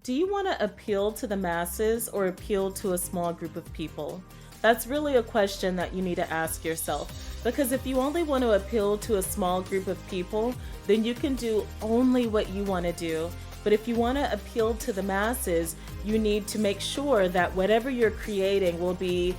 Do you want to appeal to the masses or appeal to a small group of people? That's really a question that you need to ask yourself. Because if you only want to appeal to a small group of people, then you can do only what you want to do. But if you want to appeal to the masses, you need to make sure that whatever you're creating will be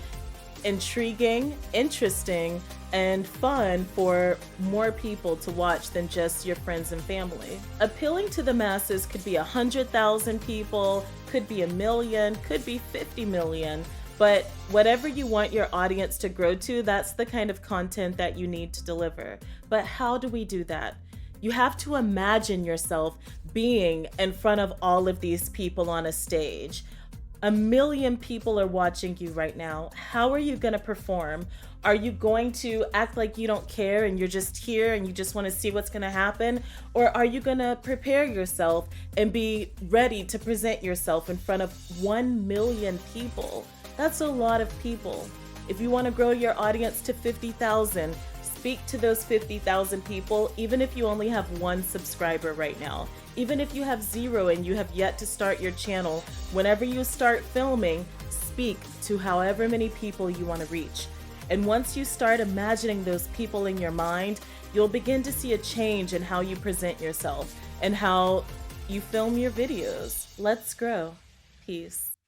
intriguing, interesting, and fun for more people to watch than just your friends and family. Appealing to the masses could be 100,000 people, could be 1 million, could be 50 million, but whatever you want your audience to grow to, that's the kind of content that you need to deliver. But how do we do that? You have to imagine yourself being in front of all of these people on a stage. 1 million people are watching you right now. How are you going to perform? Are you going to act like you don't care and you're just here and you just want to see what's going to happen? Or are you going to prepare yourself and be ready to present yourself in front of 1 million people? That's a lot of people. If you want to grow your audience to 50,000, speak to those 50,000 people, even if you only have 1 subscriber right now. Even if you have 0 and you have yet to start your channel, whenever you start filming, speak to however many people you want to reach. And once you start imagining those people in your mind, you'll begin to see a change in how you present yourself and how you film your videos. Let's grow. Peace.